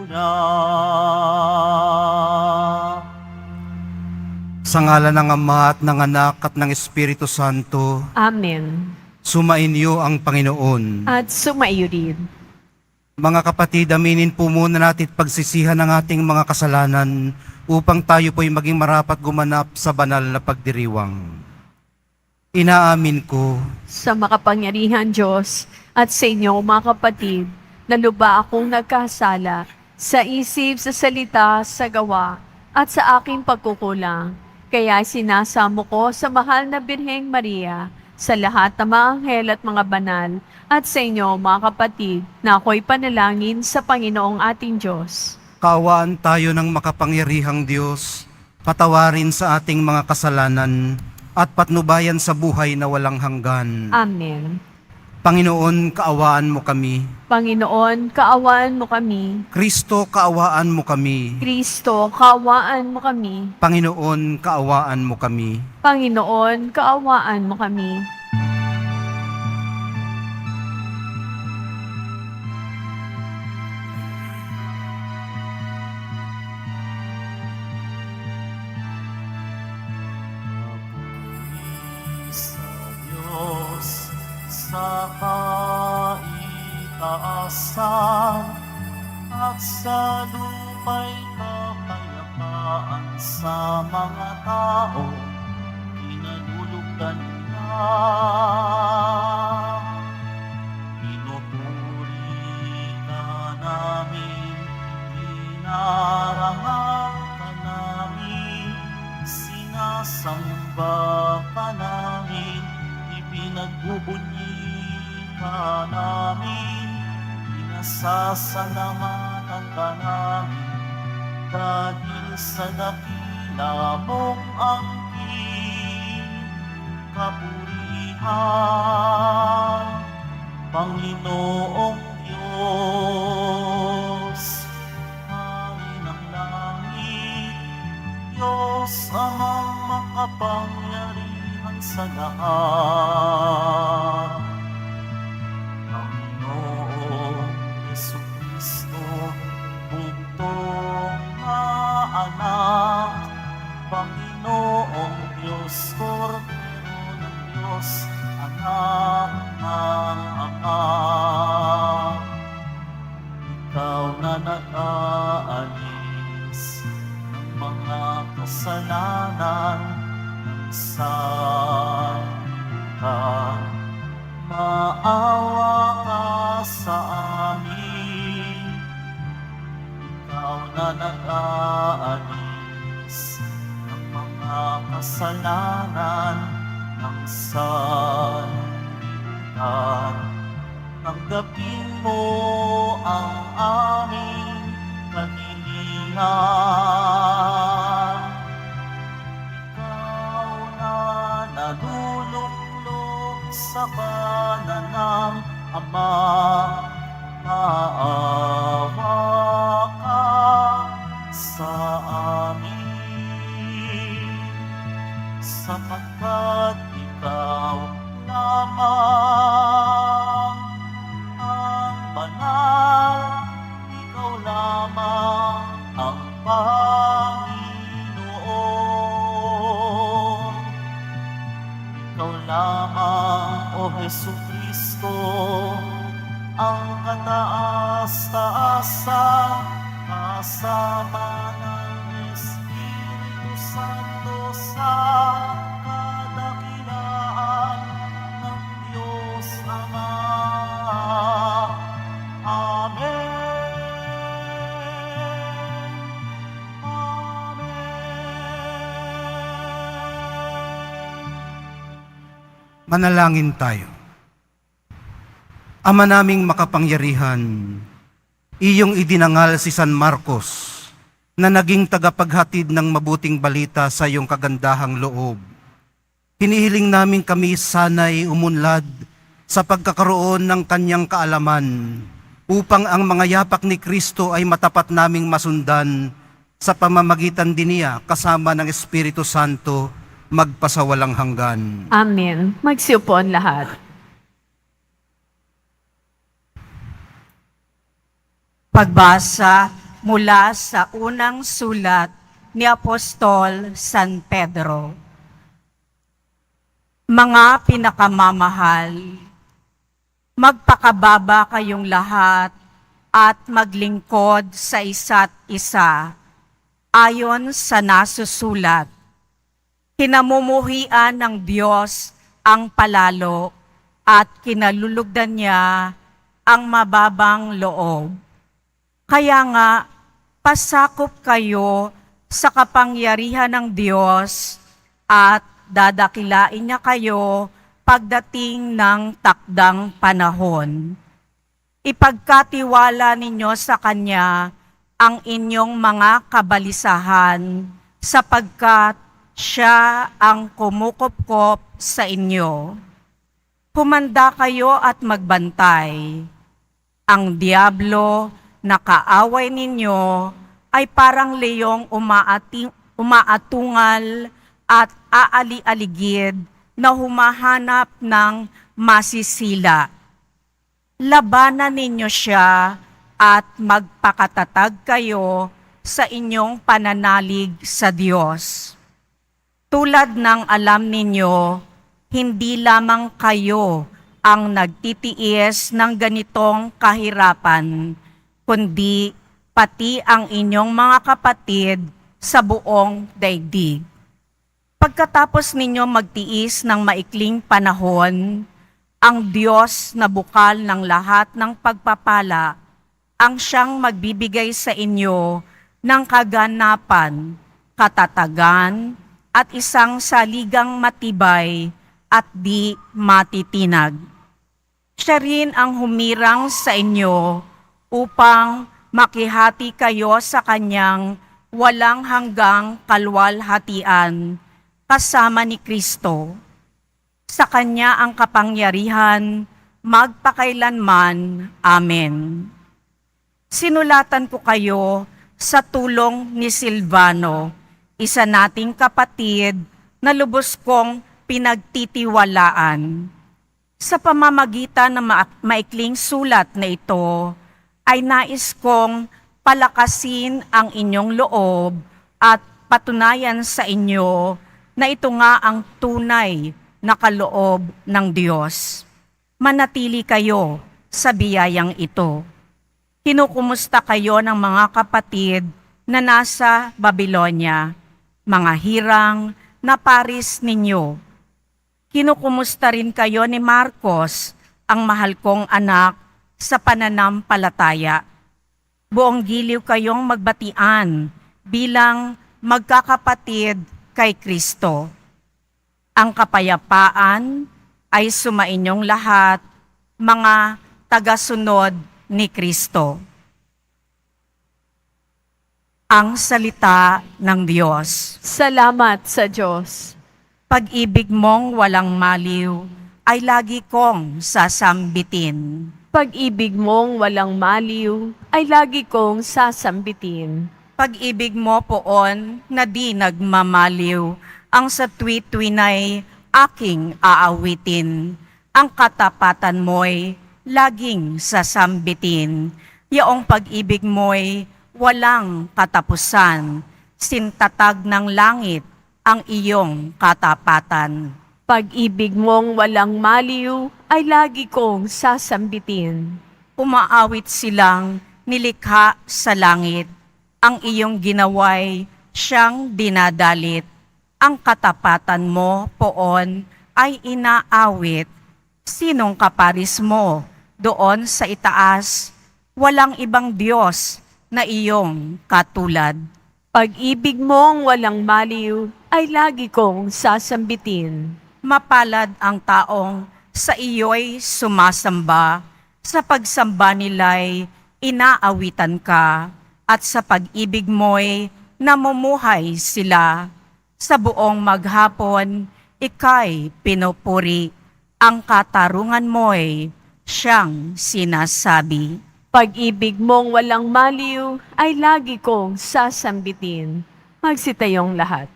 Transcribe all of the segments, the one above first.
muna. Sa ngalan ng Ama at ng Anak at ng Espiritu Santo, Amen. sumainyo ang Panginoon. At sumaiyo rin. Mga kapatid, aminin po muna natin at pagsisihan ng ating mga kasalanan upang tayo po'y maging marapat gumanap sa banal na pagdiriwang. Inaamin ko Sa makapangyarihan Diyos at sa inyo mga kapatid, na luba akong nagkasala sa isip, sa salita, sa gawa, at sa aking pagkukulang. Kaya sinasamo ko sa mahal na Birheng Maria, sa lahat ng mga anghel at mga banal, at sa inyo mga kapatid, na ako'y panalangin sa Panginoong ating Diyos. kaawaan tayo ng makapangyarihang Diyos, patawarin sa ating mga kasalanan at patnubayan sa buhay na walang hanggan. Amen. Panginoon, kaawaan mo kami. Panginoon, kaawaan mo kami. Kristo, kaawaan mo kami. Kristo, kaawaan mo kami. Panginoon, kaawaan mo kami. Panginoon, kaawaan mo kami. Sa Diyos, sa kaitaasan, at sa lupa'y kapayapaan sa mga tao, pinagulugan niya. Pinupuri ka namin, pinarangal ka namin, sinasamba ka namin, ipinagbubunyi ka namin, pinasasalamatan ka namin, dahil sa dakila mong angkin, kapurihan, Panginoong Diyos, Hari ng langit, Diyos amang makapangyarihan sa lahat. Panginoong Jesucristo, bugtong na anak, Panginoong Diyos, Kordero ng Diyos, anak ng Ama. Ikaw na nag-aalis ng mga kasalanan ng sanlibutan. Maawa ka sa amin. Ikaw na nag-aalis ng mga kasalanan ng sanlibutan. Tanggapin mo ang aming kahilingan. Ikaw na naluluklok sa kanan ng Ama, maawa ka sa amin, sapagkat ikaw lamang ang banal, ikaw lamang ang Panginoon. Ikaw lamang, O Jesucristo, ang kataas-taasan, kasama ng Espiritu Santo sa kadakilaan ng Diyos Ama. Amen. Amen. Manalangin tayo. Ama naming makapangyarihan, iyong idinangal si San Marcos na naging tagapaghatid ng mabuting balita sa iyong kagandahang loob. Hinihiling namin kami sana'y umunlad sa pagkakaroon ng kanyang kaalaman upang ang mga yapak ni Kristo ay matapat naming masundan sa pamamagitan din niya kasama ng Espiritu Santo magpasawalang hanggan. Amen. Magsiupo ang lahat. Pagbasa mula sa unang sulat ni Apostol San Pedro. Mga pinakamamahal, magpakababa kayong lahat at maglingkod sa isa't isa ayon sa nasusulat. Kinamumuhian ng Diyos ang palalo at kinalulugdan niya ang mababang loob. Kaya nga, pasakop kayo sa kapangyarihan ng Diyos at dadakilain niya kayo pagdating ng takdang panahon. Ipagkatiwala ninyo sa Kanya ang inyong mga kabalisahan sapagkat Siya ang kumukopkop sa inyo. Humanda kayo at magbantay. Ang diablo na kaaway ninyo ay parang leyong umaatungal at aali-aligid na humahanap ng masisila. Labanan ninyo siya at magpakatatag kayo sa inyong pananalig sa Diyos. Tulad ng alam ninyo, hindi lamang kayo ang nagtitiis ng ganitong kahirapan, kundi pati ang inyong mga kapatid sa buong daigdig. Pagkatapos ninyo magtiis ng maikling panahon, ang Diyos na bukal ng lahat ng pagpapala, ang siyang magbibigay sa inyo ng kaganapan, katatagan, at isang saligang matibay at di matitinag. Siya rin ang humirang sa inyo upang makihati kayo sa Kanyang walang hanggang kalwalhatian kasama ni Kristo. Sa Kanya ang kapangyarihan magpakailanman. Amen. Sinulatan ko kayo sa tulong ni Silvano, isa nating kapatid na lubos kong pinagtitiwalaan. Sa pamamagitan ng maikling sulat na ito, ay nais kong palakasin ang inyong loob at patunayan sa inyo na ito nga ang tunay na kaloob ng Diyos. Manatili kayo sa biyayang ito. Kinukumusta kayo ng mga kapatid na nasa Babylonia, mga hirang na paris ninyo. Kinukumusta rin kayo ni Marcos, ang mahal kong anak, sa pananampalataya. Buong giliw kayong magbatian bilang magkakapatid kay Kristo. Ang kapayapaan ay sumainyong lahat, mga tagasunod ni Kristo. Ang salita ng Diyos. Salamat sa Diyos. Pag-ibig mong walang maliw ay lagi kong sasambitin. Pag-ibig mong walang maliw ay lagi kong sasambitin. Pag-ibig mo poon na di nagmamaliw, ang sa tuwi-tuwinay aking aawitin. Ang katapatan mo'y laging sasambitin. Yaong pag-ibig mo'y walang katapusan, sintatag ng langit ang iyong katapatan. Pag-ibig mong walang maliw ay lagi kong sasambitin. Umaawit silang nilikha sa langit, ang iyong ginaway siyang dinadalit. Ang katapatan mo poon ay inaawit. Sinong kaparis mo doon sa itaas? Walang ibang Diyos na iyong katulad. Pag-ibig mong walang maliw ay lagi kong sasambitin. Mapalad ang taong sa iyo'y sumasamba, sa pagsamba nila'y inaawitan ka, at sa pag-ibig mo'y namumuhay sila. Sa buong maghapon, ika'y pinupuri, ang katarungan mo'y siyang sinasabi. Pag-ibig mong walang maliw ay lagi kong sasambitin. Magsitayong lahat.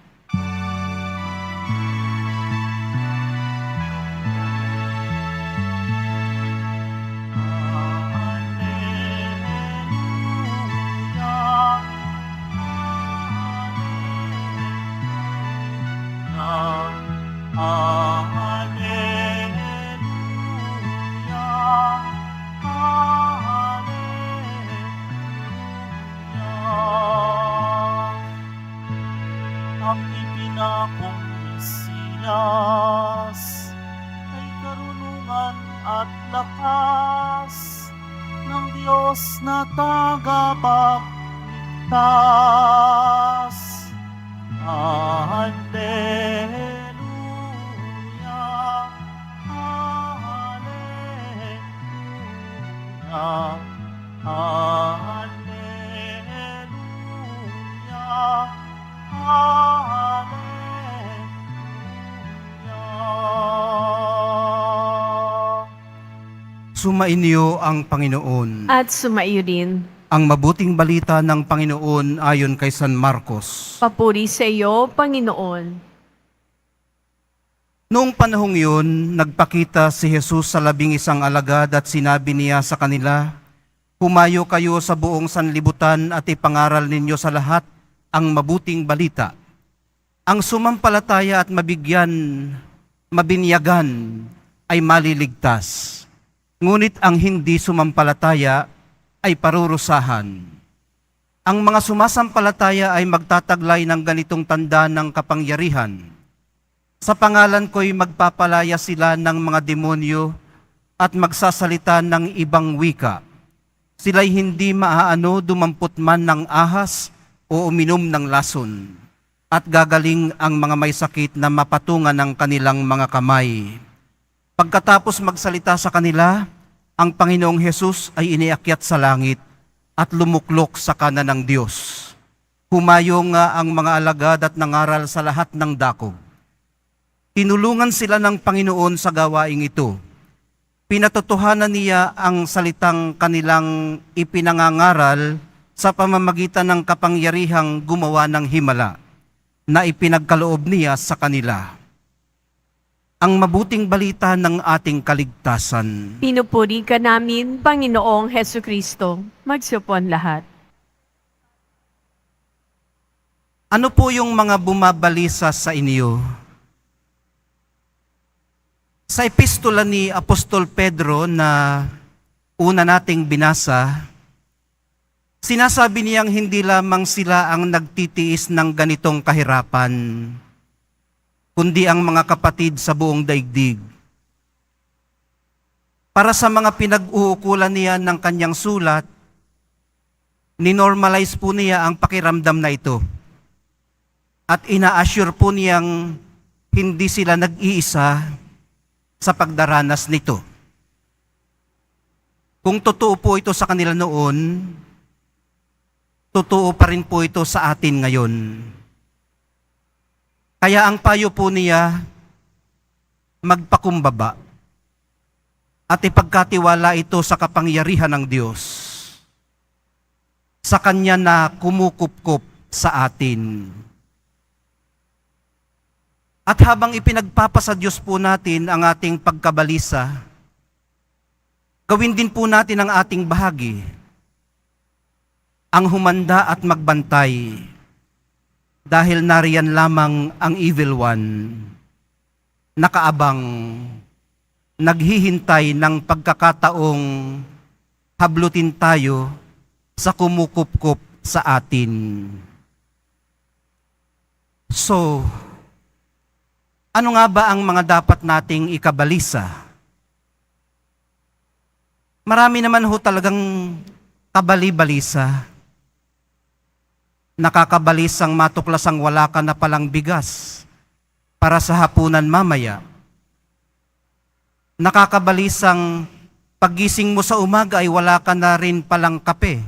Alleluia, tagapagligtas. Alleluia, Alleluia, Alleluia, Alleluia. Sumainyo ang Panginoon. At sumaiyo din. Ang mabuting balita ng Panginoon ayon kay San Marcos. Papuri sa iyo, Panginoon. Noong panahong yun, nagpakita si Jesus sa 11 alagad at sinabi niya sa kanila, "Humayo kayo sa buong sanlibutan at ipangaral ninyo sa lahat ang mabuting balita. Ang sumampalataya at mabinyagan ay maliligtas. Ngunit ang hindi sumampalataya ay parurusahan. Ang mga sumasampalataya ay magtataglay ng ganitong tanda ng kapangyarihan. Sa pangalan ko'y magpapalaya sila ng mga demonyo at magsasalita ng ibang wika. Sila'y hindi maaano dumampot man ng ahas o uminom ng lason. At gagaling ang mga may sakit na mapatungan ng kanilang mga kamay. Pagkatapos magsalita sa kanila, ang Panginoong Hesus ay iniakyat sa langit at lumuklok sa kanan ng Diyos. Humayo nga ang mga alagad at nangaral sa lahat ng dako. Tinulungan sila ng Panginoon sa gawaing ito. Pinatotohanan niya ang salitang kanilang ipinangangaral sa pamamagitan ng kapangyarihang gumawa ng himala na ipinagkaloob niya sa kanila. Ang mabuting balita ng ating kaligtasan. Pinupuri ka namin, Panginoong Hesukristo. Magsupon lahat. Ano po yung mga bumabalisa sa inyo? Sa epistola ni Apostol Pedro na una nating binasa, sinasabi niyang hindi lamang sila ang nagtitiis ng ganitong kahirapan, kundi ang mga kapatid sa buong daigdig. Para sa mga pinag-uukulan niya ng kanyang sulat, ninormalize po niya ang pakiramdam na ito. At ina-assure po niyang hindi sila nag-iisa sa pagdaranas nito. Kung totoo po ito sa kanila noon, totoo pa rin po ito sa atin ngayon. Kaya ang payo po niya, magpakumbaba at ipagkatiwala ito sa kapangyarihan ng Diyos, sa Kanya na kumukupkup sa atin. At habang ipinagpapasa Diyos po natin ang ating pagkabalisa, gawin din po natin ang ating bahagi, ang humanda at magbantay, dahil nariyan lamang ang evil one, nakaabang, naghihintay ng pagkakataong hablutin tayo sa kumukupkup sa atin. So, ano nga ba ang mga dapat nating ikabalisa? Marami naman ho talagang kabali-balisa. Nakakabalisang matuklasang wala ka na palang bigas para sa hapunan mamaya. Nakakabalisang paggising mo sa umaga ay wala ka na rin palang kape.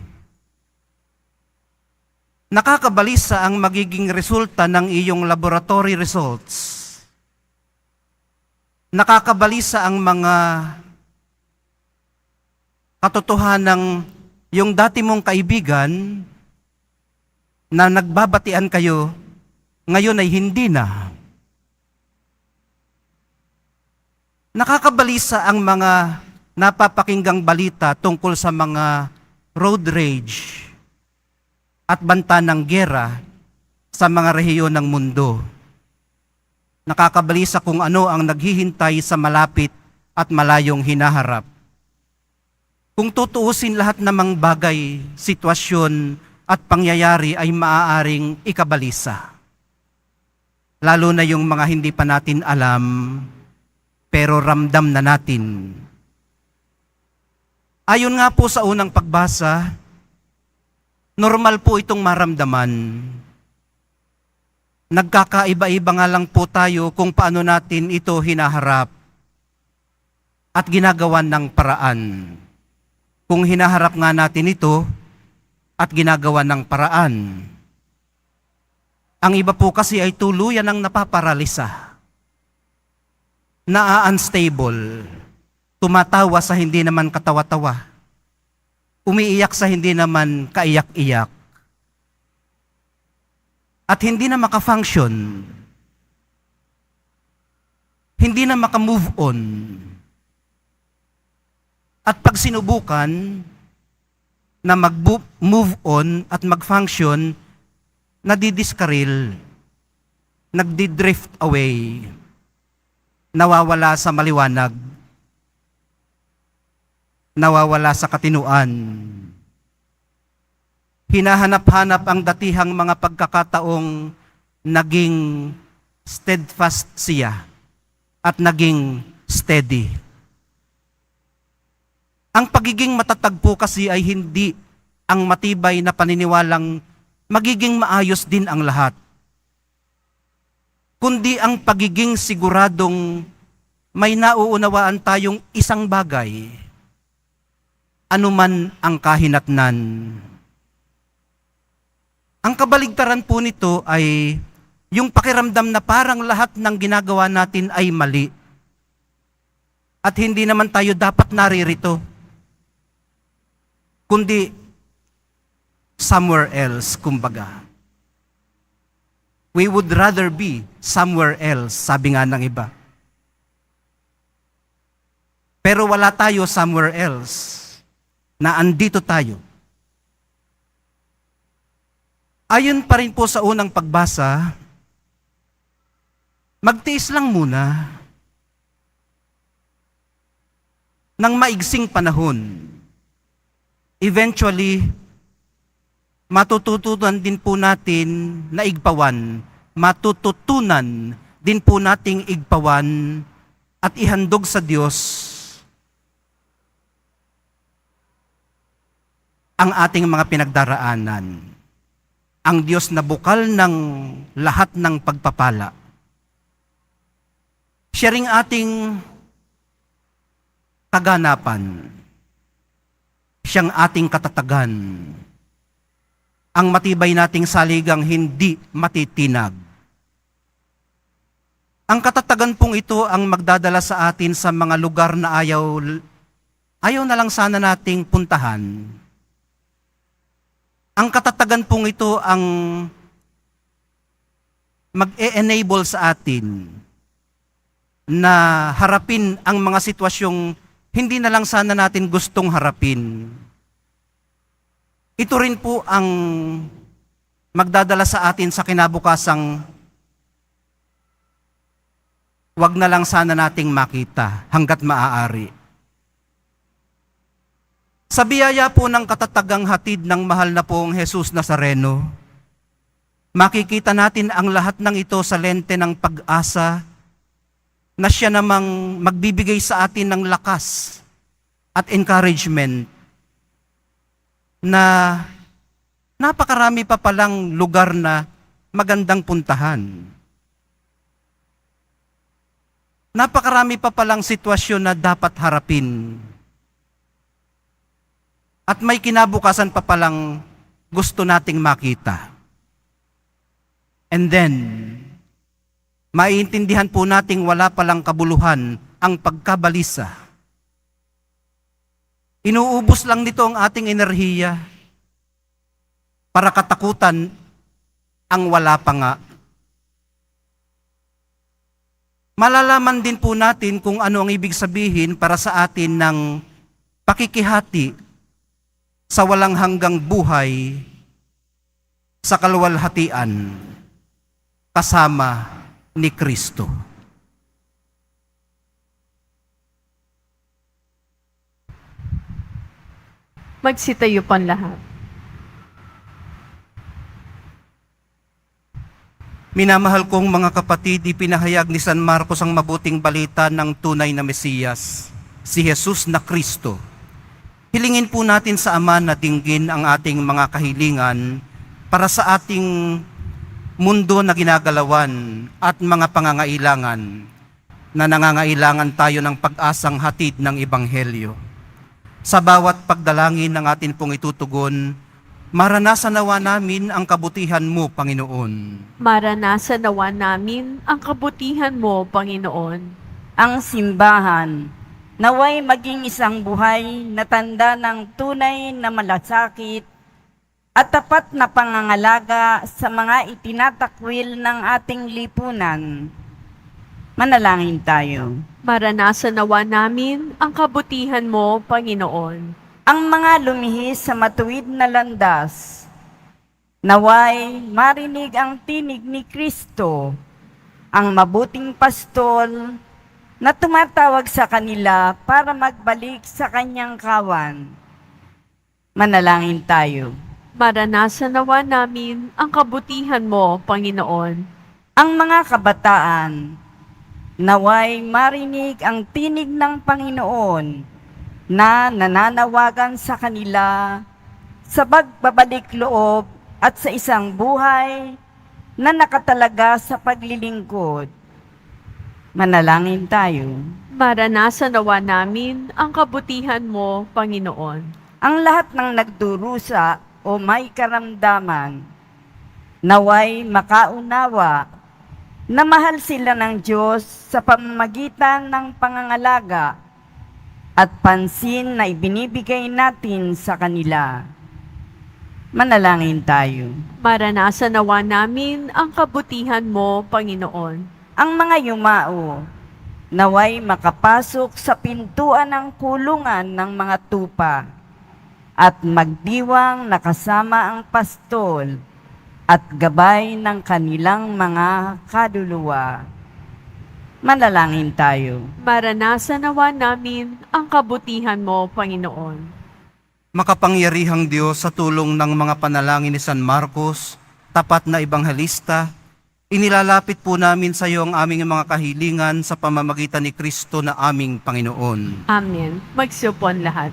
Nakakabalisa ang magiging resulta ng iyong laboratory results. Nakakabalisa ang mga katotohanang yung dati mong kaibigan na nagbabatian kayo, ngayon ay hindi na. Nakakabalisa ang mga napapakinggang balita tungkol sa mga road rage at banta ng giyera sa mga rehiyon ng mundo. Nakakabalisa kung ano ang naghihintay sa malapit at malayong hinaharap. Kung tutuusin lahat namang bagay, sitwasyon at pangyayari ay maaaring ikabalisa. Lalo na yung mga hindi pa natin alam, pero ramdam na natin. Ayon nga po sa unang pagbasa, Normal po itong maramdaman. Nagkakaiba-iba nga lang po tayo kung paano natin ito hinaharap at ginagawan ng paraan. Kung hinaharap nga natin ito at ginagawa ng paraan. Ang iba po kasi ay tuluyan ng napaparalisa, unstable, tumatawa sa hindi naman katawa-tawa, umiiyak sa hindi naman kaiyak-iyak, at hindi na maka-function, hindi na maka-move on. At pag sinubukan na mag-move on at mag-function, nadidiskaril, nagdi-drift away, nawawala sa maliwanag, nawawala sa katinuan. Hinahanap-hanap ang datihang mga pagkakataong naging steadfast siya at naging steady. Ang pagiging matatag po kasi ay hindi ang matibay na paniniwalang magiging maayos din ang lahat, kundi ang pagiging siguradong may nauunawaan tayong isang bagay, anuman ang kahinatnan. Ang kabaligtaran po nito ay yung pakiramdam na parang lahat ng ginagawa natin ay mali at hindi naman tayo dapat naririto, kundi somewhere else, kumbaga. We would rather be somewhere else, sabi nga ng iba. Pero wala tayo somewhere else, na andito tayo. Ayon pa rin po sa unang pagbasa, magtiis lang muna ng maigsing panahon. Eventually, matututunan din po natin na igpawan, matututunan din po nating igpawan at ihandog sa Diyos ang ating mga pinagdaraanan. Ang Diyos na bukal ng lahat ng pagpapala. Siya ring ating kaganapan. Siyang ating katatagan. Ang matibay nating saligang hindi matitinag. Ang katatagan pong ito ang magdadala sa atin sa mga lugar na ayaw na lang sana nating puntahan. Ang katatagan pong ito ang mag-e-enable sa atin na harapin ang mga sitwasyong hindi na lang sana natin gustong harapin. Ito rin po ang magdadala sa atin sa kinabukasang wag na lang sana nating makita hanggat maaari. Sa biyaya po ng katatagang hatid ng mahal na pong Jesus Nazareno, makikita natin ang lahat ng ito sa lente ng pag-asa na siya namang magbibigay sa atin ng lakas at encouragement na napakarami pa palang lugar na magandang puntahan. Napakarami pa palang sitwasyon na dapat harapin. At may kinabukasan pa palang gusto nating makita. And then, maiintindihan po nating wala palang kabuluhan ang pagkabalisa. Inuubos lang nito ang ating enerhiya para katakutan ang wala pa nga. Malalaman din po natin kung ano ang ibig sabihin para sa atin ng pakikihati sa walang hanggang buhay sa kaluwalhatian kasama ni Kristo. Magsitayo pang lahat. Minamahal kong mga kapatid, ipinahayag ni San Marcos ang mabuting balita ng tunay na Mesiyas, si Jesus na Kristo. Hilingin po natin sa Ama na dinggin ang ating mga kahilingan para sa ating mundo na ginagalawan at mga pangangailangan na nangangailangan tayo ng pag-asang hatid ng Ebanghelyo. Sa bawat pagdalangin ng atin pong itutugon, maranasan nawa namin ang kabutihan mo, Panginoon. Maranasan nawa namin ang kabutihan mo, Panginoon. Ang simbahan, naway maging isang buhay na tanda ng tunay na malasakit at tapat na pangangalaga sa mga itinatakwil ng ating lipunan. Manalangin tayo. Maranasan nawa namin ang kabutihan mo, Panginoon. Ang mga lumihis sa matuwid na landas, naway marinig ang tinig ni Kristo, ang mabuting pastol na tumatawag sa kanila para magbalik sa kanyang kawan. Manalangin tayo. Maranasan nawa namin ang kabutihan mo, Panginoon. Ang mga kabataan, naway marinig ang tinig ng Panginoon na nananawagan sa kanila sa pagbabalik loob at sa isang buhay na nakatalaga sa paglilingkod. Manalangin tayo. Maranasan nawa namin ang kabutihan mo, Panginoon. Ang lahat ng nagdurusa o may karamdaman, naway makaunawa na mahal sila ng Diyos sa pamamagitan ng pangangalaga at pansin na ibinibigay natin sa kanila. Manalangin tayo. Maranasan nawa namin ang kabutihan mo, Panginoon. Ang mga yumao, naway makapasok sa pintuan ng kulungan ng mga tupa at magdiwang nakasama ang pastol at gabay ng kanilang mga kaluluwa. Manalangin tayo. Maranasan nawa namin ang kabutihan mo, Panginoon. Makapangyarihang Diyos, sa tulong ng mga panalangin ni San Marcos, tapat na ebanghelista, inilalapit po namin sa iyo ang aming mga kahilingan sa pamamagitan ni Kristo na aming Panginoon. Amen. Magsupon lahat.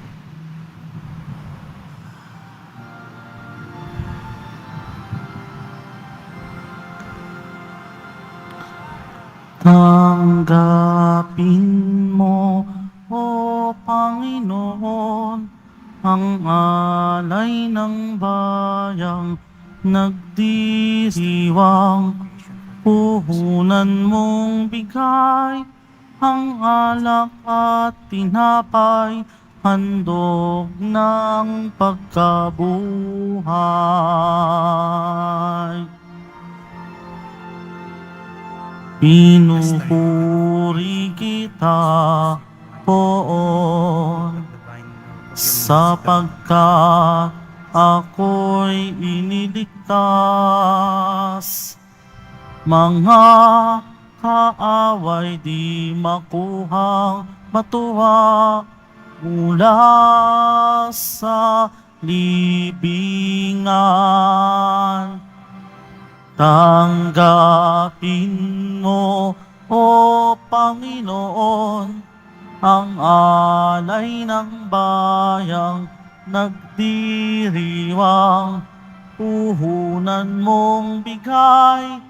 Tanggapin mo, O Panginoon, ang alay ng bayang nagdiriwang. Puhunan mong bigay ang alak at tinapay, handog ng pagkabuhay. Pinupuri kita, Poon, sapagkat ako'y iniligtas. Mga kaaway di makuhang matuwa mula sa libingan. Tanggapin mo, O Panginoon, ang alay ng bayang nagdiriwang. Puhunan mong bigay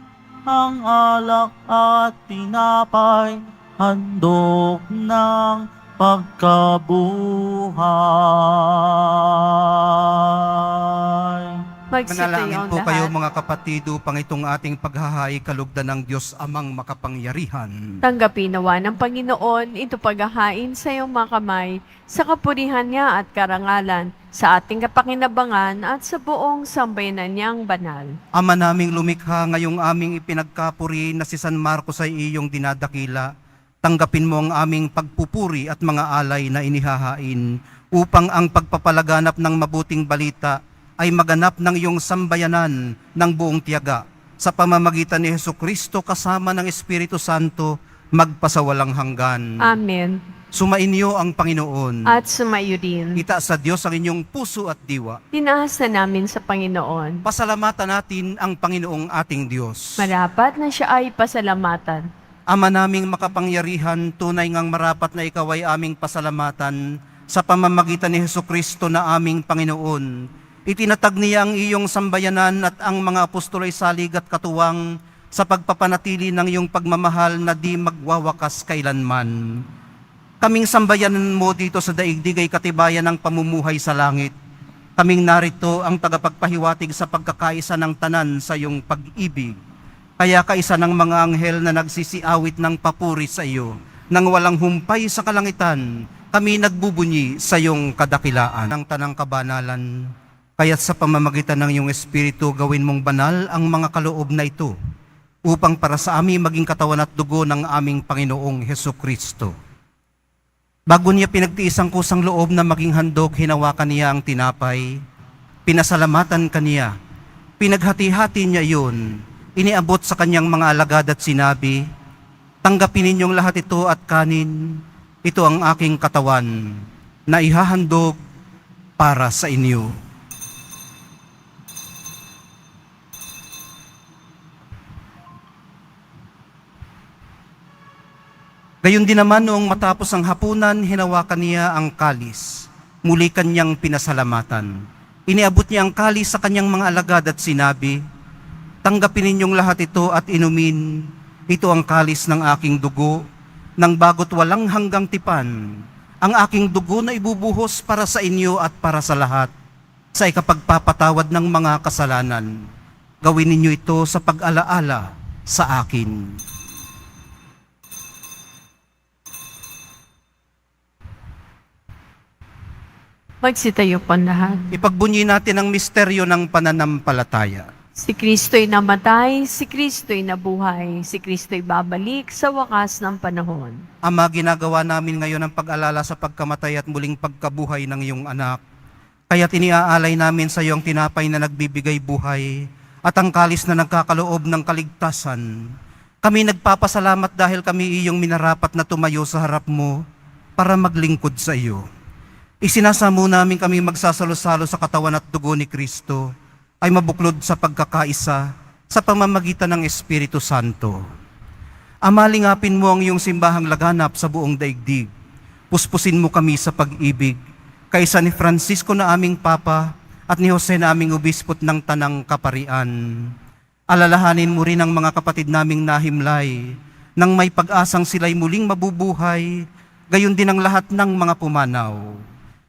ang alak at tinapay, handog ng pagkabuhay. Manalangin Magsitayo po ang kayo lahat. mga kapatid upang itong ating paghahain kalugdan ng Diyos amang makapangyarihan. Tanggapin nawa ng Panginoon ito paghahain sa iyong mga kamay, sa kapurihan niya at karangalan, sa ating kapakinabangan at sa buong sambayanan niyang banal. Ama naming lumikha, ngayong aming ipinagkapuri na si San Marcos ay iyong dinadakila. Tanggapin mo ang aming pagpupuri at mga alay na inihahain upang ang pagpapalaganap ng mabuting balita ay maganap ng iyong sambayanan ng buong tiyaga. Sa pamamagitan ni Jesucristo kasama ng Espiritu Santo, magpasawalang hanggan. Amen. Sumainyo ang Panginoon. At sumayo din. Itaas sa Diyos ang inyong puso at diwa. Tinaas na namin sa Panginoon. Pasalamatan natin ang Panginoong ating Diyos. Marapat na siya ay pasalamatan. Ama naming makapangyarihan, tunay ngang marapat na ikaw ay aming pasalamatan sa pamamagitan ni Hesukristo na aming Panginoon. Itinatag niya ang iyong sambayanan at ang mga apostol ay salig at katuwang sa pagpapanatili ng iyong pagmamahal na di magwawakas kailanman. Kaming sambayanan mo dito sa daigdig ay katibayan ng pamumuhay sa langit. Kaming narito ang tagapagpahiwatig sa pagkakaisa ng tanan sa iyong pag-ibig. Kaya kaisa ng mga anghel na nagsisiawit ng papuri sa iyo, nang walang humpay sa kalangitan, kami nagbubunyi sa iyong kadakilaan. Ang tanang kabanalan, kaya't sa pamamagitan ng iyong Espiritu gawin mong banal ang mga kaloob na ito, upang para sa amin maging katawan at dugo ng aming Panginoong Hesukristo. Bago niya pinagtiis ang kusang loob na maging handog, hinawakan niya ang tinapay, pinasalamatan kaniya, pinaghati-hati niya iyon, iniabot sa kanyang mga alagad at sinabi, "Tanggapin ninyong lahat ito at kanin, ito ang aking katawan na ihahandog para sa inyo." Gayon din naman noong matapos ang hapunan, hinawakan niya ang kalis. Muli kanyang pinasalamatan. Iniabot niya ang kalis sa kanyang mga alagad at sinabi, "Tanggapin ninyong lahat ito at inumin. Ito ang kalis ng aking dugo, ng bago't walang hanggang tipan. Ang aking dugo na ibubuhos para sa inyo at para sa lahat, sa ikapagpapatawad ng mga kasalanan. Gawin ninyo ito sa pag-alaala sa akin." Magsitayo po ang lahat. Ipagbunyi natin ang misteryo ng pananampalataya. Si Kristo'y namatay, si Kristo'y nabuhay, si Kristo'y babalik sa wakas ng panahon. Ama, ginagawa namin ngayon ang pag-alala sa pagkamatay at muling pagkabuhay ng iyong anak. Kaya tiniaalay namin sa iyo ang tinapay na nagbibigay buhay at ang kalis na nagkakaloob ng kaligtasan. Kami nagpapasalamat dahil kami iyong minarapat na tumayo sa harap mo para maglingkod sa iyo. Isinasamo namin kami magsasalo-salo sa katawan at dugo ni Kristo ay mabuklod sa pagkakaisa sa pamamagitan ng Espiritu Santo. Ama, lingapin mo ang iyong simbahang laganap sa buong daigdig. Puspusin mo kami sa pag-ibig, kaysa ni Francisco na aming Papa at ni Jose na aming Obispot ng Tanang Kaparian. Alalahanin mo rin ang mga kapatid naming nahimlay, nang may pag-asang sila'y muling mabubuhay, gayon din ang lahat ng mga pumanaw.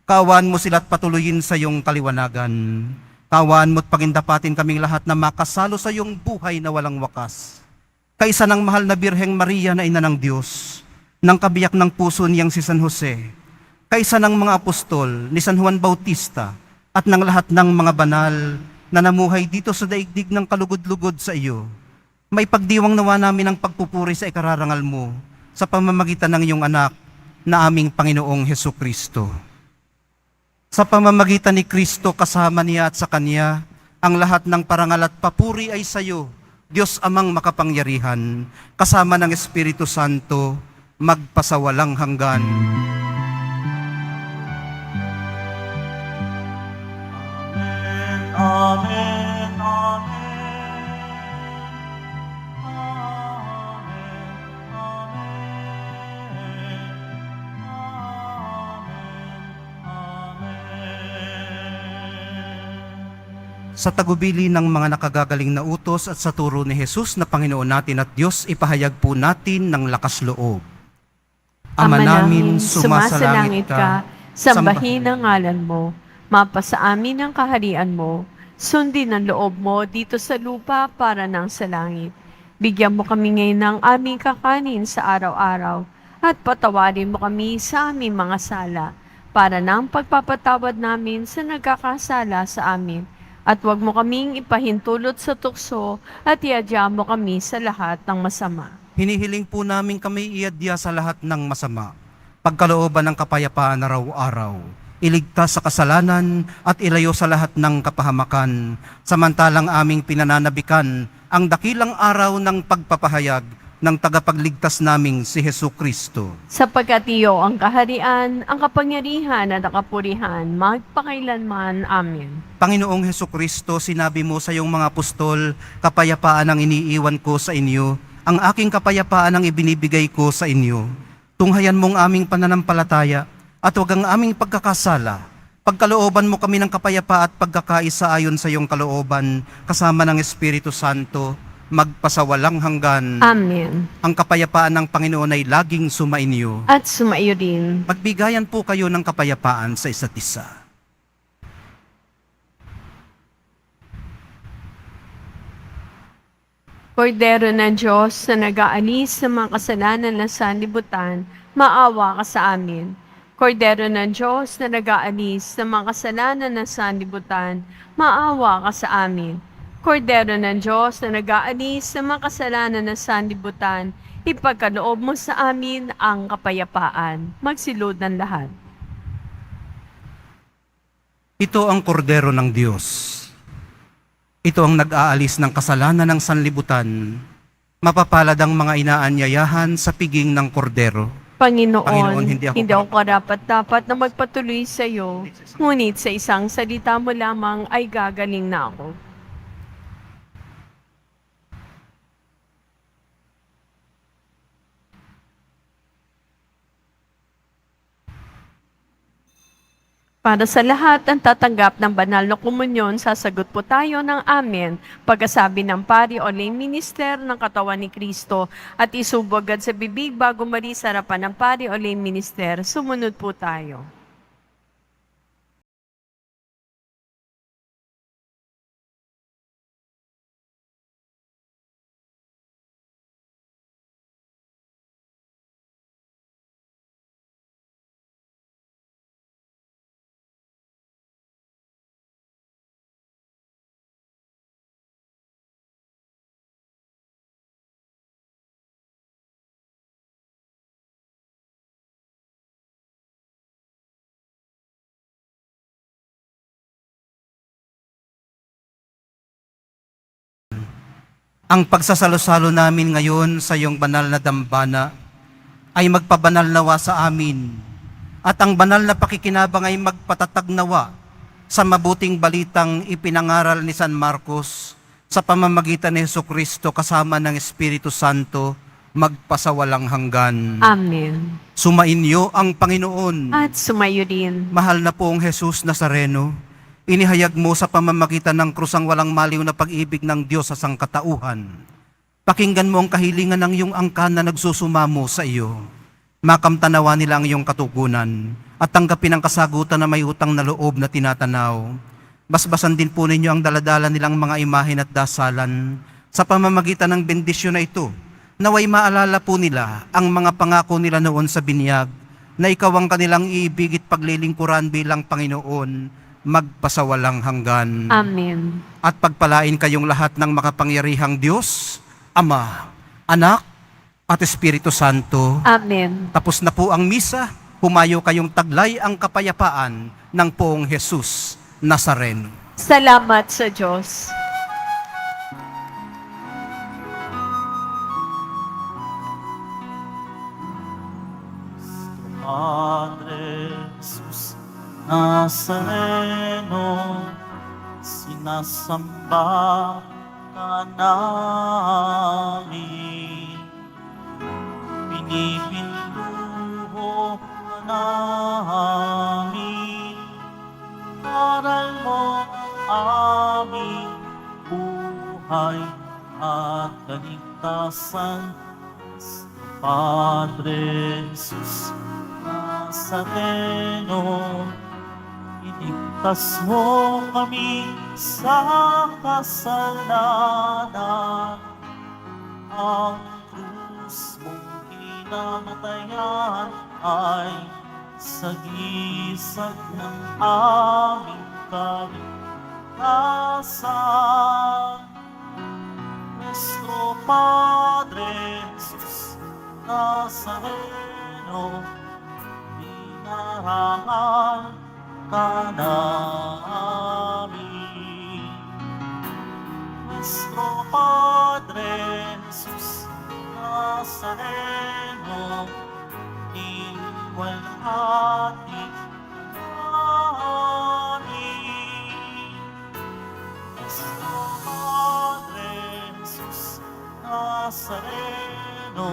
Kaawaan mo sila at patuloyin sa iyong kaliwanagan. Kaawaan mo at pagindapatin kaming lahat na makasalo sa iyong buhay na walang wakas. Kaisa ng mahal na Birheng Maria na ina ng Diyos, ng kabiyak ng puso niyang si San Jose, kaisa ng mga apostol ni San Juan Bautista, at ng lahat ng mga banal na namuhay dito sa daigdig ng kalugod-lugod sa iyo. May pagdiwang nawa namin ang pagpupuri sa ikararangal mo sa pamamagitan ng iyong anak na aming Panginoong Hesukristo. Sa pamamagitan ni Kristo kasama niya at sa Kanya, ang lahat ng parangal at papuri ay sa iyo, Diyos Amang makapangyarihan, kasama ng Espiritu Santo, magpasawalang hanggan. Amen, amen, amen. Sa tagubili ng mga nakagagaling na utos at sa turo ni Jesus na Panginoon natin at Diyos, ipahayag po natin ng lakas loob. Ama namin, sumasalangit ka, sambahin ang ngalan mo, mapasa amin ang kaharian mo, sundin ang loob mo dito sa lupa para nang sa langit. Bigyan mo kami ngayon ng aming kakanin sa araw-araw, at patawarin mo kami sa aming mga sala, para nang pagpapatawad namin sa nagkakasala sa amin. At huwag mo kaming ipahintulot sa tukso at iadya mo kami sa lahat ng masama. Hinihiling po namin kami iadya sa lahat ng masama, pagkalooban ng kapayapaan araw-araw, iligtas sa kasalanan at ilayo sa lahat ng kapahamakan, samantalang aming pinananabikan ang dakilang araw ng pagpapahayag ng tagapagligtas naming si Hesukristo. Sapagkat iyo ang kaharian, ang kapangyarihan at ang kapurihan, magpakailanman. Amen. Panginoong Hesukristo, sinabi mo sa iyong mga apostol, kapayapaan ang iniiwan ko sa inyo, ang aking kapayapaan ang ibinibigay ko sa inyo. Tunghayan mong aming pananampalataya at huwag ang aming pagkakasala. Pagkalooban mo kami ng kapayapa at pagkakaisa ayon sa iyong kalooban, kasama ng Espiritu Santo, magpasawalang hanggan. Amen. Ang kapayapaan ng Panginoon ay laging sumainyo. At sumaiyo din. Magbigayan po kayo ng kapayapaan sa isa't isa. Kordero ng Diyos na nag-aalis sa mga kasalanan ng sanlibutan, maawa ka sa amin. Kordero ng Diyos na nag-aalis sa mga kasalanan ng sanlibutan, maawa ka sa amin. Kordero ng Diyos na nag-aalis sa mga kasalanan ng sanlibutan, ipagkaloob mo sa amin ang kapayapaan. Magsilod ng lahat. Ito ang kordero ng Diyos. Ito ang nag-aalis ng kasalanan ng sanlibutan. Mapapalad ang mga inaanyayahan sa piging ng kordero. Panginoon, hindi ako hindi ako karapat-dapat na magpatuloy sa iyo, ngunit sa isang salita mo lamang ay gagaling na ako. Para sa lahat ang tatanggap ng banal na komunyon, sasagot po tayo ng amen pagkasabi ng pari o lay minister ng katawan ni Kristo at isubog agad sa bibig bago marisarapan ng pari o lay minister. Sumunod po tayo. Ang pagsasalo-salo namin ngayon sa iyong banal na dambana ay magpabanal nawa sa amin, at ang banal na pakikinabang ay magpatatag nawa sa mabuting balitang ipinangaral ni San Marcos sa pamamagitan ni Jesucristo kasama ng Espiritu Santo, magpasawalang hanggan. Amen. Sumainyo ang Panginoon. At sumayo din. Mahal na poong Jesus Nazareno, inihayag mo sa pamamagitan ng krusang walang maliw na pag-ibig ng Diyos sa sangkatauhan. Pakinggan mo ang kahilingan ng iyong angkan na nagsusumamo sa iyo. Makamtanawa nila ang iyong katugunan at tanggapin ang kasagutan na may utang na loob na tinatanaw. Basbasan din po ninyo ang daladala nilang mga imahen at dasalan sa pamamagitan ng bendisyon na ito. Naway maalala po nila ang mga pangako nila noon sa binyag na ikaw ang kanilang iibig at paglilingkuran bilang Panginoon, magpasawalang hanggan. Amen. At pagpalain kayong lahat ng makapangyarihang Diyos, Ama, Anak, at Espiritu Santo. Amen. Tapos na po ang misa, humayo kayong taglay ang kapayapaan ng poong Jesus Nazareno. Salamat sa Diyos. Padre Jesus Nazareno, sinasamba ka namin. Pinipinduho ka namin. Aral mo ang aming buhay at kaligtasan. Padre Jesus Nazareno, iligtas mo kami sa kasalanan. Ang krus mong kinamatayan ay sagisag ng aming kaligtasan. Nuestro Padre Jesus Nazareno, dinarangal ka namin. Nuestro Padre Jesus Nazareno, iwalhati namin. Nuestro Padre Jesus Nazareno,